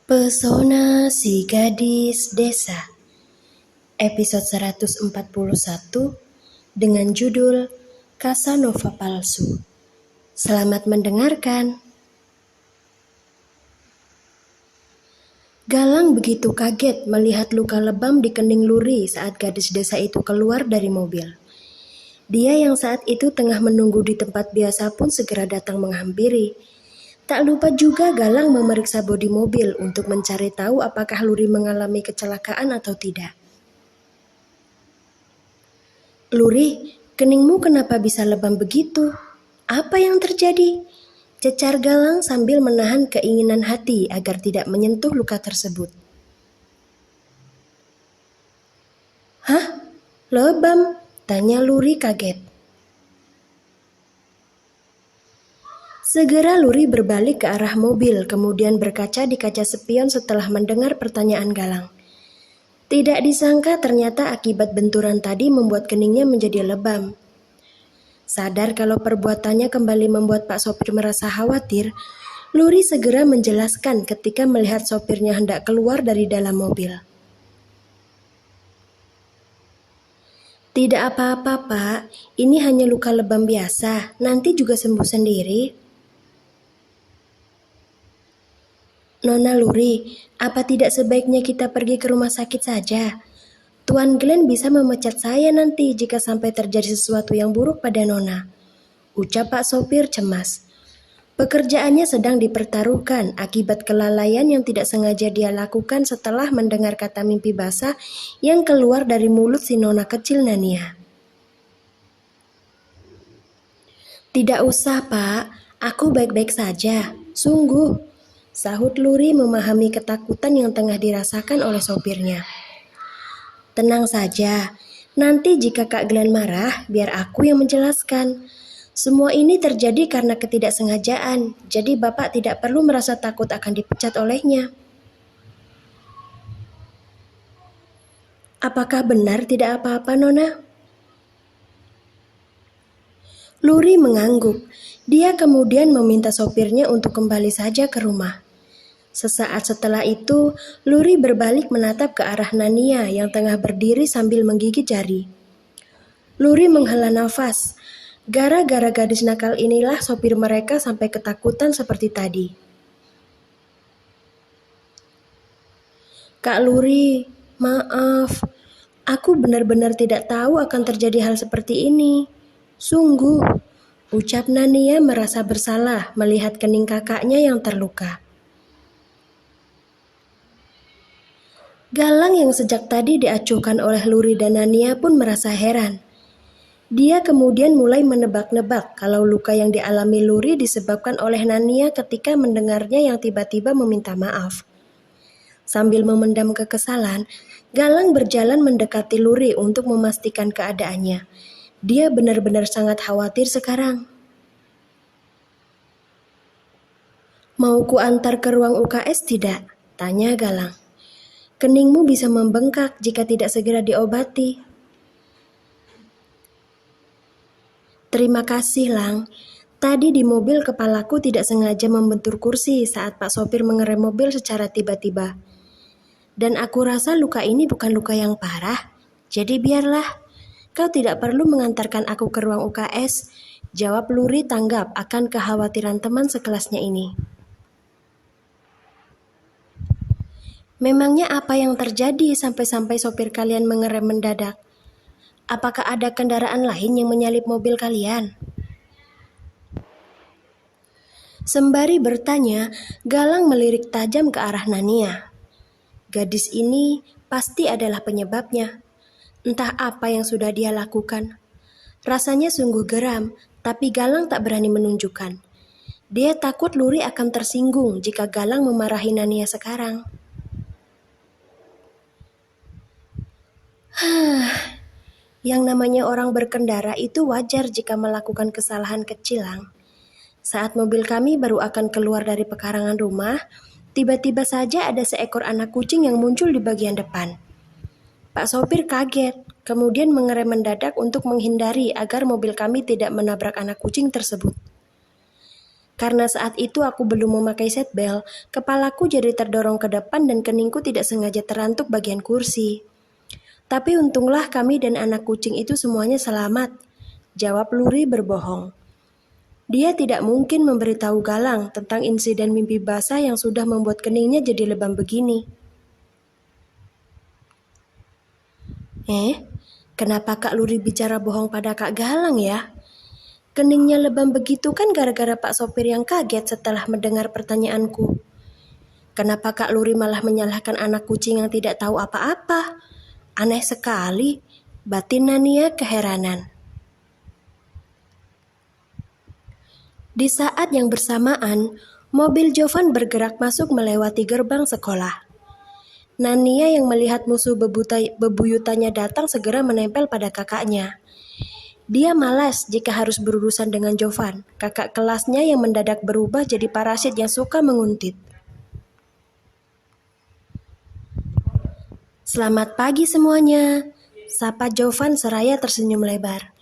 Pesona si gadis desa, episode 141 dengan judul Casanova Palsu. Selamat mendengarkan. Galang begitu kaget melihat luka lebam di kening Luri saat gadis desa itu keluar dari mobil. Dia yang saat itu tengah menunggu di tempat biasa pun segera datang menghampiri. Tak lupa juga Galang memeriksa bodi mobil untuk mencari tahu apakah Luri mengalami kecelakaan atau tidak. "Luri, keningmu kenapa bisa lebam begitu? Apa yang terjadi?" cecar Galang sambil menahan keinginan hati agar tidak menyentuh luka tersebut. "Hah? Lebam?" tanya Luri kaget. Segera Luri berbalik ke arah mobil, kemudian berkaca di kaca spion setelah mendengar pertanyaan Galang. Tidak disangka ternyata akibat benturan tadi membuat keningnya menjadi lebam. Sadar kalau perbuatannya kembali membuat Pak sopir merasa khawatir, Luri segera menjelaskan ketika melihat sopirnya hendak keluar dari dalam mobil. "Tidak apa-apa, Pak. Ini hanya luka lebam biasa. Nanti juga sembuh sendiri." "Nona Luri, apa tidak sebaiknya kita pergi ke rumah sakit saja? Tuan Glenn bisa memecat saya nanti jika sampai terjadi sesuatu yang buruk pada Nona," ucap Pak sopir cemas. Pekerjaannya sedang dipertaruhkan akibat kelalaian yang tidak sengaja dia lakukan setelah mendengar kata mimpi basah yang keluar dari mulut si nona kecil Nania. "Tidak usah, Pak. Aku baik-baik saja. Sungguh," sahut Luri memahami ketakutan yang tengah dirasakan oleh sopirnya. "Tenang saja. Nanti jika Kak Glenn marah, biar aku yang menjelaskan. Semua ini terjadi karena ketidaksengajaan, jadi Bapak tidak perlu merasa takut akan dipecat olehnya." "Apakah benar tidak apa-apa, Nona?" Luri mengangguk. Dia kemudian meminta sopirnya untuk kembali saja ke rumah. Sesaat setelah itu, Luri berbalik menatap ke arah Nania yang tengah berdiri sambil menggigit jari. Luri menghela nafas. Gara-gara gadis nakal inilah sopir mereka sampai ketakutan seperti tadi. "Kak Luri, maaf. Aku benar-benar tidak tahu akan terjadi hal seperti ini. Sungguh," ucap Nania merasa bersalah melihat kening kakaknya yang terluka. Galang yang sejak tadi diacuhkan oleh Luri dan Nania pun merasa heran. Dia kemudian mulai menebak-nebak kalau luka yang dialami Luri disebabkan oleh Nania ketika mendengarnya yang tiba-tiba meminta maaf. Sambil memendam kekesalan, Galang berjalan mendekati Luri untuk memastikan keadaannya. Dia benar-benar sangat khawatir sekarang. "Mau ku antar ke ruang UKS tidak?" tanya Galang. "Keningmu bisa membengkak jika tidak segera diobati." "Terima kasih, Lang. Tadi di mobil kepalaku tidak sengaja membentur kursi saat Pak sopir mengerem mobil secara tiba-tiba. Dan aku rasa luka ini bukan luka yang parah. Jadi biarlah. Kau tidak perlu mengantarkan aku ke ruang UKS," jawab Luri tanggap akan kekhawatiran teman sekelasnya ini. "Memangnya apa yang terjadi sampai-sampai sopir kalian mengerem mendadak? Apakah ada kendaraan lain yang menyalip mobil kalian?" Sembari bertanya, Galang melirik tajam ke arah Nania. Gadis ini pasti adalah penyebabnya. Entah apa yang sudah dia lakukan. Rasanya sungguh geram, tapi Galang tak berani menunjukkan. Dia takut Luri akan tersinggung jika Galang memarahi Nania sekarang. Yang namanya orang berkendara itu wajar jika melakukan kesalahan kecil, Lang. Saat mobil kami baru akan keluar dari pekarangan rumah, tiba-tiba saja ada seekor anak kucing yang muncul di bagian depan. Pak sopir kaget, kemudian mengerem mendadak untuk menghindari agar mobil kami tidak menabrak anak kucing tersebut. Karena saat itu aku belum memakai seatbelt, kepalaku jadi terdorong ke depan dan keningku tidak sengaja terantuk bagian kursi. Tapi untunglah kami dan anak kucing itu semuanya selamat, jawab Luri berbohong. Dia tidak mungkin memberitahu Galang tentang insiden mimpi basah yang sudah membuat keningnya jadi lebam begini. Kenapa Kak Luri bicara bohong pada Kak Galang ya? Keningnya lebam begitu kan gara-gara Pak sopir yang kaget setelah mendengar pertanyaanku. Kenapa Kak Luri malah menyalahkan anak kucing yang tidak tahu apa-apa? Aneh sekali, batin Nania keheranan. Di saat yang bersamaan, mobil Jovan bergerak masuk melewati gerbang sekolah. Nania yang melihat musuh bebuyutannya datang segera menempel pada kakaknya. Dia malas jika harus berurusan dengan Jovan, kakak kelasnya yang mendadak berubah jadi parasit yang suka menguntit. Selamat pagi semuanya, sapa Jovan seraya tersenyum lebar.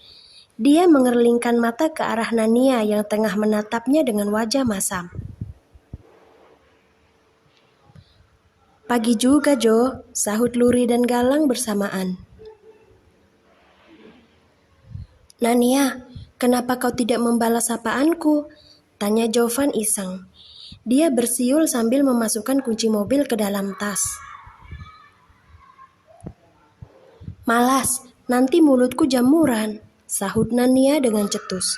Dia mengerlingkan mata ke arah Nania yang tengah menatapnya dengan wajah masam. Pagi juga, Jo, sahut Luri dan Galang bersamaan. Nania, kenapa kau tidak membalas sapaanku? Tanya Jovan iseng. Dia bersiul sambil memasukkan kunci mobil ke dalam tas. Malas, nanti mulutku jamuran, sahut Nania dengan cetus.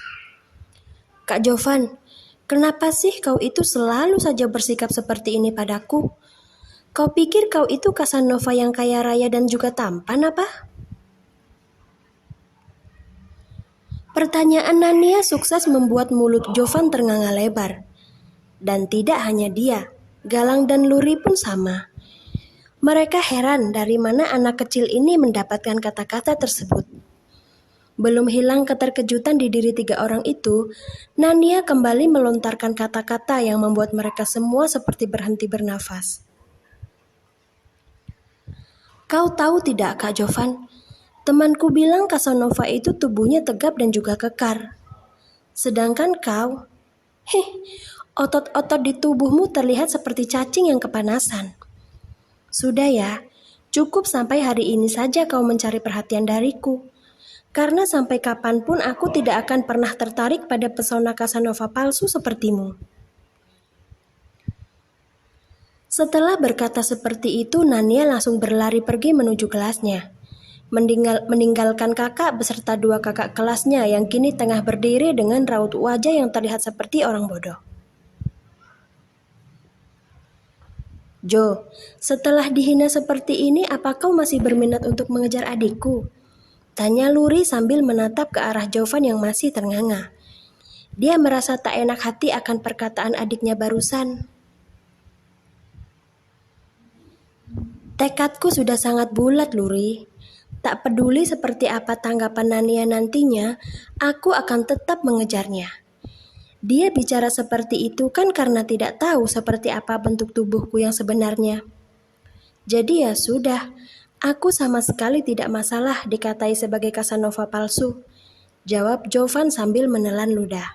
Kak Jovan, kenapa sih kau itu selalu saja bersikap seperti ini padaku? Kau pikir kau itu Casanova yang kaya raya dan juga tampan apa? Pertanyaan Nania sukses membuat mulut Jovan ternganga lebar. Dan tidak hanya dia, Galang dan Luri pun sama. Mereka heran dari mana anak kecil ini mendapatkan kata-kata tersebut. Belum hilang keterkejutan di diri 3 orang itu, Nania kembali melontarkan kata-kata yang membuat mereka semua seperti berhenti bernafas. Kau tahu tidak, Kak Jovan? Temanku bilang Casanova itu tubuhnya tegap dan juga kekar. Sedangkan kau, otot-otot di tubuhmu terlihat seperti cacing yang kepanasan. Sudah ya, cukup sampai hari ini saja kau mencari perhatian dariku. Karena sampai kapanpun aku tidak akan pernah tertarik pada pesona Casanova palsu sepertimu. Setelah berkata seperti itu, Nania langsung berlari pergi menuju kelasnya. Meninggalkan kakak beserta 2 kakak kelasnya yang kini tengah berdiri dengan raut wajah yang terlihat seperti orang bodoh. Jo, setelah dihina seperti ini, apa kau masih berminat untuk mengejar adikku? Tanya Luri sambil menatap ke arah Jovan yang masih ternganga. Dia merasa tak enak hati akan perkataan adiknya barusan. Tekadku sudah sangat bulat, Luri. Tak peduli seperti apa tanggapan Nania nantinya, aku akan tetap mengejarnya. Dia bicara seperti itu kan karena tidak tahu seperti apa bentuk tubuhku yang sebenarnya. Jadi ya sudah, aku sama sekali tidak masalah dikatai sebagai Casanova palsu, jawab Jovan sambil menelan ludah.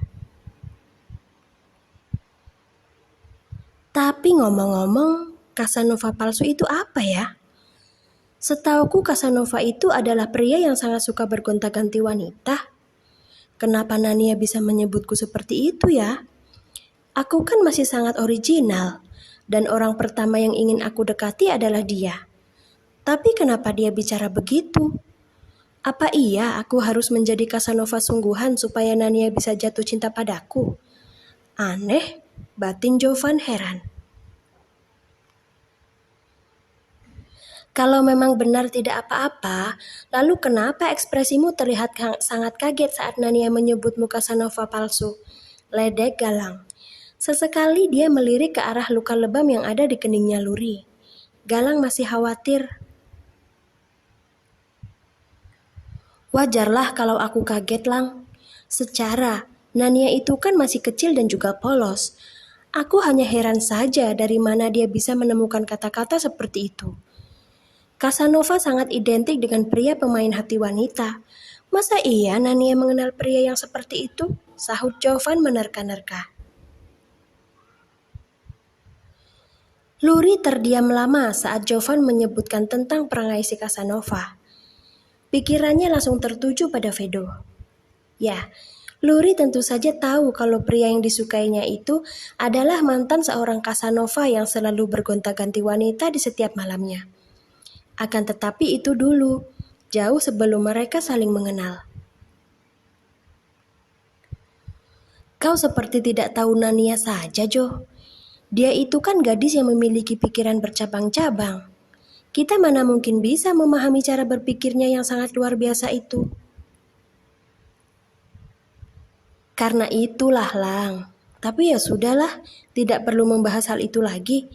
Tapi ngomong-ngomong, Casanova palsu itu apa ya? Setauku Casanova itu adalah pria yang sangat suka bergonta-ganti wanita. Kenapa Nania bisa menyebutku seperti itu ya? Aku kan masih sangat original, dan orang pertama yang ingin aku dekati adalah dia. Tapi kenapa dia bicara begitu? Apa iya aku harus menjadi Casanova sungguhan supaya Nania bisa jatuh cinta padaku? Aneh, batin Jovan heran. Kalau memang benar tidak apa-apa, lalu kenapa ekspresimu terlihat sangat kaget saat Nania menyebutmu Casanova palsu? Ledek Galang. Sesekali dia melirik ke arah luka lebam yang ada di keningnya Luri. Galang masih khawatir. Wajarlah kalau aku kaget, Lang. Secara, Nania itu kan masih kecil dan juga polos. Aku hanya heran saja dari mana dia bisa menemukan kata-kata seperti itu. Casanova sangat identik dengan pria pemain hati wanita. Masa iya Nania mengenal pria yang seperti itu? Sahut Jovan menerka-nerka. Luri terdiam lama saat Jovan menyebutkan tentang perangai si Casanova. Pikirannya langsung tertuju pada Vedo. Ya, Luri tentu saja tahu kalau pria yang disukainya itu adalah mantan seorang Casanova yang selalu bergonta-ganti wanita di setiap malamnya. Akan tetapi itu dulu, jauh sebelum mereka saling mengenal. Kau seperti tidak tahu Nania saja, Jo. Dia itu kan gadis yang memiliki pikiran bercabang-cabang. Kita mana mungkin bisa memahami cara berpikirnya yang sangat luar biasa itu. Karena itulah, Lang. Tapi ya sudahlah, tidak perlu membahas hal itu lagi.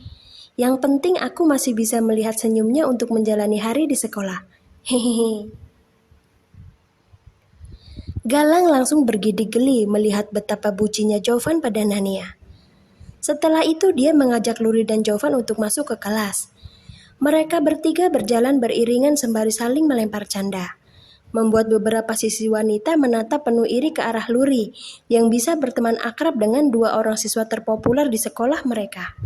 Yang penting aku masih bisa melihat senyumnya untuk menjalani hari di sekolah. Hehehe. Galang langsung bergidik geli melihat betapa bucinya Jovan pada Nania. Setelah itu dia mengajak Luri dan Jovan untuk masuk ke kelas. Mereka bertiga berjalan beriringan sembari saling melempar canda, membuat beberapa siswi wanita menatap penuh iri ke arah Luri yang bisa berteman akrab dengan dua orang siswa terpopuler di sekolah mereka.